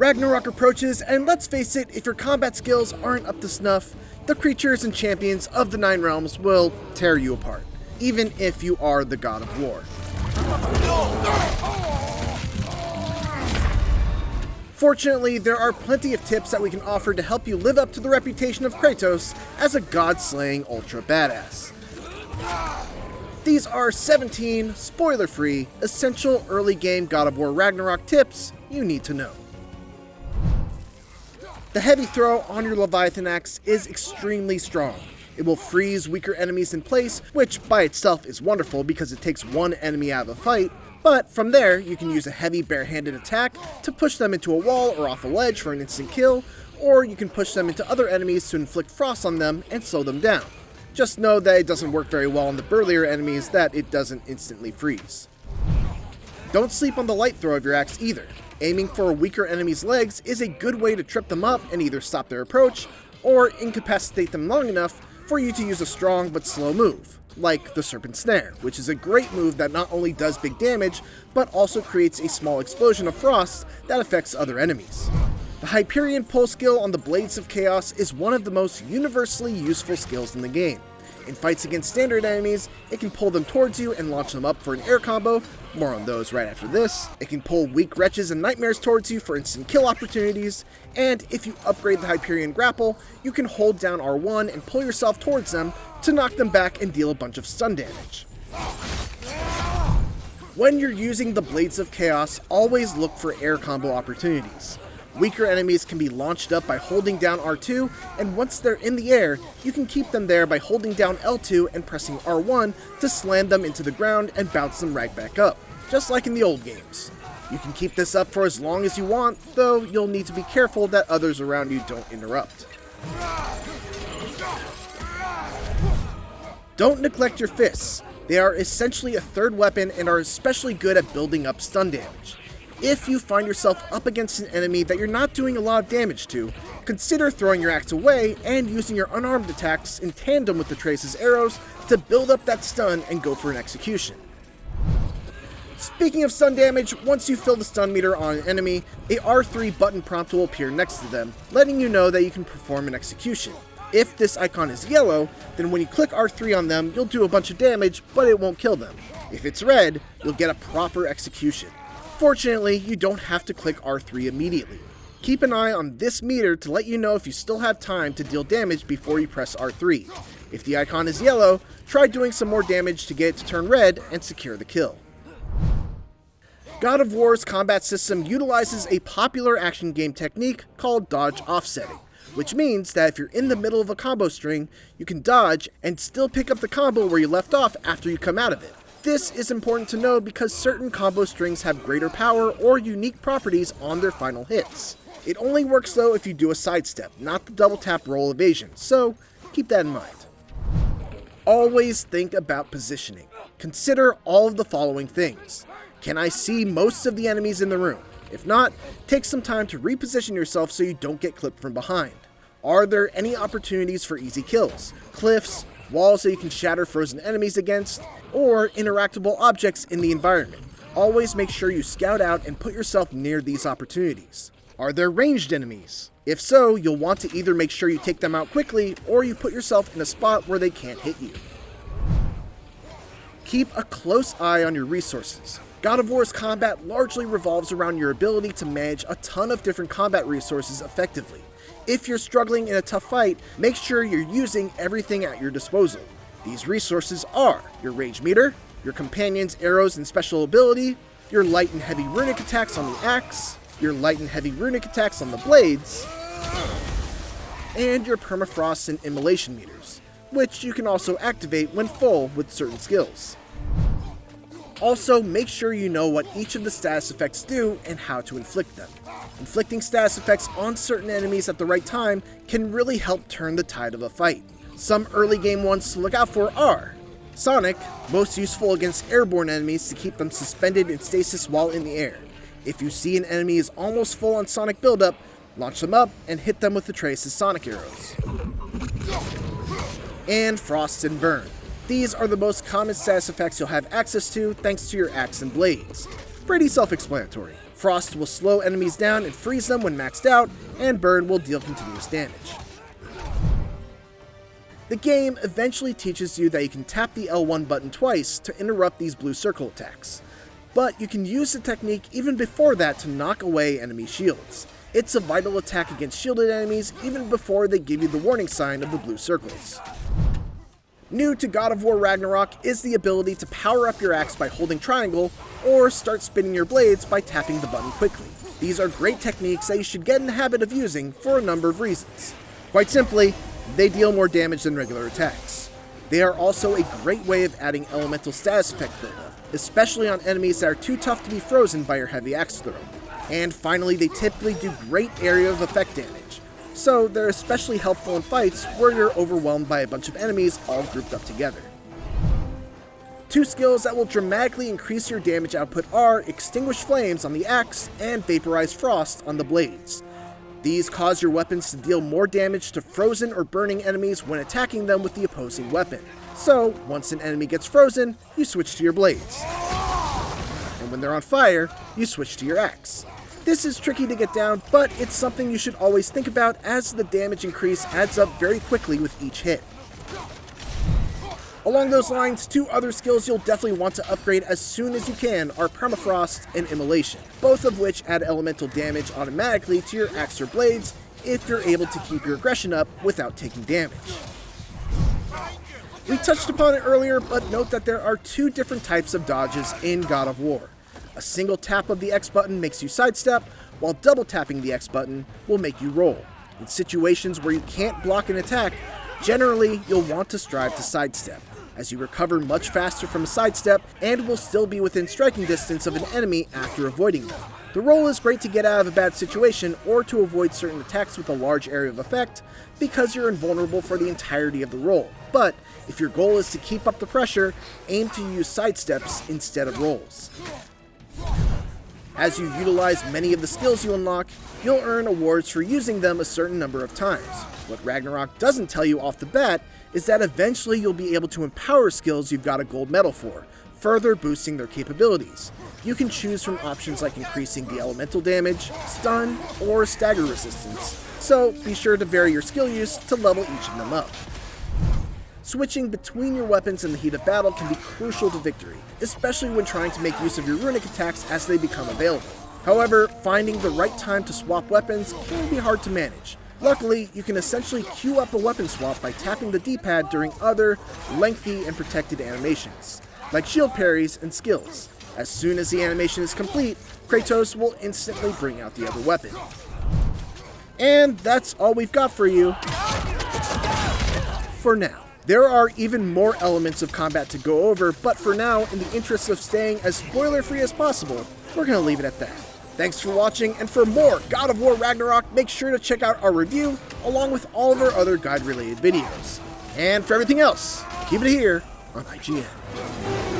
Ragnarok approaches, and let's face it, if your combat skills aren't up to snuff, the creatures and champions of the Nine Realms will tear you apart, even if you are the God of War. Fortunately, there are plenty of tips that we can offer to help you live up to the reputation of Kratos as a god-slaying ultra badass. These are 17 spoiler-free, essential early game God of War Ragnarok tips you need to know. The heavy throw on your Leviathan Axe is extremely strong. It will freeze weaker enemies in place, which by itself is wonderful because it takes one enemy out of a fight, but from there you can use a heavy barehanded attack to push them into a wall or off a ledge for an instant kill, or you can push them into other enemies to inflict frost on them and slow them down. Just know that it doesn't work very well on the burlier enemies that it doesn't instantly freeze. Don't sleep on the light throw of your axe either. Aiming for a weaker enemy's legs is a good way to trip them up and either stop their approach, or incapacitate them long enough for you to use a strong but slow move, like the Serpent Snare, which is a great move that not only does big damage, but also creates a small explosion of frost that affects other enemies. The Hyperion pull skill on the Blades of Chaos is one of the most universally useful skills in the game. In fights against standard enemies, it can pull them towards you and launch them up for an air combo, more on those right after this. It can pull weak wretches and nightmares towards you for instant kill opportunities, and if you upgrade the Hyperion grapple, you can hold down R1 and pull yourself towards them to knock them back and deal a bunch of stun damage. When you're using the Blades of Chaos, always look for air combo opportunities. Weaker enemies can be launched up by holding down R2, and once they're in the air, you can keep them there by holding down L2 and pressing R1 to slam them into the ground and bounce them right back up, just like in the old games. You can keep this up for as long as you want, though you'll need to be careful that others around you don't interrupt. Don't neglect your fists. They are essentially a third weapon and are especially good at building up stun damage. If you find yourself up against an enemy that you're not doing a lot of damage to, consider throwing your axe away and using your unarmed attacks in tandem with the Trace's arrows to build up that stun and go for an execution. Speaking of stun damage, once you fill the stun meter on an enemy, a R3 button prompt will appear next to them, letting you know that you can perform an execution. If this icon is yellow, then when you click R3 on them, you'll do a bunch of damage, but it won't kill them. If it's red, you'll get a proper execution. Fortunately, you don't have to click R3 immediately. Keep an eye on this meter to let you know if you still have time to deal damage before you press R3. If the icon is yellow, try doing some more damage to get it to turn red and secure the kill. God of War's combat system utilizes a popular action game technique called dodge offsetting, which means that if you're in the middle of a combo string, you can dodge and still pick up the combo where you left off after you come out of it. This is important to know because certain combo strings have greater power or unique properties on their final hits. It only works though if you do a sidestep, not the double tap roll evasion, so keep that in mind. Always think about positioning. Consider all of the following things. Can I see most of the enemies in the room? If not, take some time to reposition yourself so you don't get clipped from behind. Are there any opportunities for easy kills? Cliffs, walls that you can shatter frozen enemies against, or interactable objects in the environment. Always make sure you scout out and put yourself near these opportunities. Are there ranged enemies? If so, you'll want to either make sure you take them out quickly, or you put yourself in a spot where they can't hit you. Keep a close eye on your resources. God of War's combat largely revolves around your ability to manage a ton of different combat resources effectively. If you're struggling in a tough fight, make sure you're using everything at your disposal. These resources are your rage meter, your companion's arrows and special ability, your light and heavy runic attacks on the axe, your light and heavy runic attacks on the blades, and your permafrost and immolation meters, which you can also activate when full with certain skills. Also, make sure you know what each of the status effects do and how to inflict them. Inflicting status effects on certain enemies at the right time can really help turn the tide of a fight. Some early game ones to look out for are Sonic, most useful against airborne enemies to keep them suspended in stasis while in the air. If you see an enemy is almost full on Sonic buildup, launch them up and hit them with the Trace's Sonic arrows. And Frost and Burn. These are the most common status effects you'll have access to thanks to your axe and blades. Pretty self-explanatory. Frost will slow enemies down and freeze them when maxed out, and Burn will deal continuous damage. The game eventually teaches you that you can tap the L1 button twice to interrupt these blue circle attacks, but you can use the technique even before that to knock away enemy shields. It's a vital attack against shielded enemies even before they give you the warning sign of the blue circles. New to God of War Ragnarok is the ability to power up your axe by holding triangle, or start spinning your blades by tapping the button quickly. These are great techniques that you should get in the habit of using for a number of reasons. Quite simply, they deal more damage than regular attacks. They are also a great way of adding elemental status effect buildup, especially on enemies that are too tough to be frozen by your heavy axe throw. And finally, they typically do great area of effect damage, so they're especially helpful in fights where you're overwhelmed by a bunch of enemies all grouped up together. Two skills that will dramatically increase your damage output are Extinguish Flames on the axe and Vaporize Frost on the blades. These cause your weapons to deal more damage to frozen or burning enemies when attacking them with the opposing weapon. So, once an enemy gets frozen, you switch to your blades. And when they're on fire, you switch to your axe. This is tricky to get down, but it's something you should always think about as the damage increase adds up very quickly with each hit. Along those lines, two other skills you'll definitely want to upgrade as soon as you can are Permafrost and Immolation, both of which add elemental damage automatically to your axe or blades if you're able to keep your aggression up without taking damage. We touched upon it earlier, but note that there are two different types of dodges in God of War. A single tap of the X button makes you sidestep, while double tapping the X button will make you roll. In situations where you can't block an attack, generally you'll want to strive to sidestep, as you recover much faster from a sidestep and will still be within striking distance of an enemy after avoiding them. The roll is great to get out of a bad situation or to avoid certain attacks with a large area of effect because you're invulnerable for the entirety of the roll, but if your goal is to keep up the pressure, aim to use sidesteps instead of rolls. As you utilize many of the skills you unlock, you'll earn awards for using them a certain number of times. What Ragnarok doesn't tell you off the bat is that eventually you'll be able to empower skills you've got a gold medal for, further boosting their capabilities. You can choose from options like increasing the elemental damage, stun, or stagger resistance, so be sure to vary your skill use to level each of them up. Switching between your weapons in the heat of battle can be crucial to victory, especially when trying to make use of your runic attacks as they become available. However, finding the right time to swap weapons can be hard to manage. Luckily, you can essentially queue up a weapon swap by tapping the D-pad during other, lengthy and protected animations, like shield parries and skills. As soon as the animation is complete, Kratos will instantly bring out the other weapon. And that's all we've got for you for now. There are even more elements of combat to go over, but for now, in the interest of staying as spoiler-free as possible, we're going to leave it at that. Thanks for watching, and for more God of War Ragnarok, make sure to check out our review, along with all of our other guide-related videos. And for everything else, keep it here on IGN.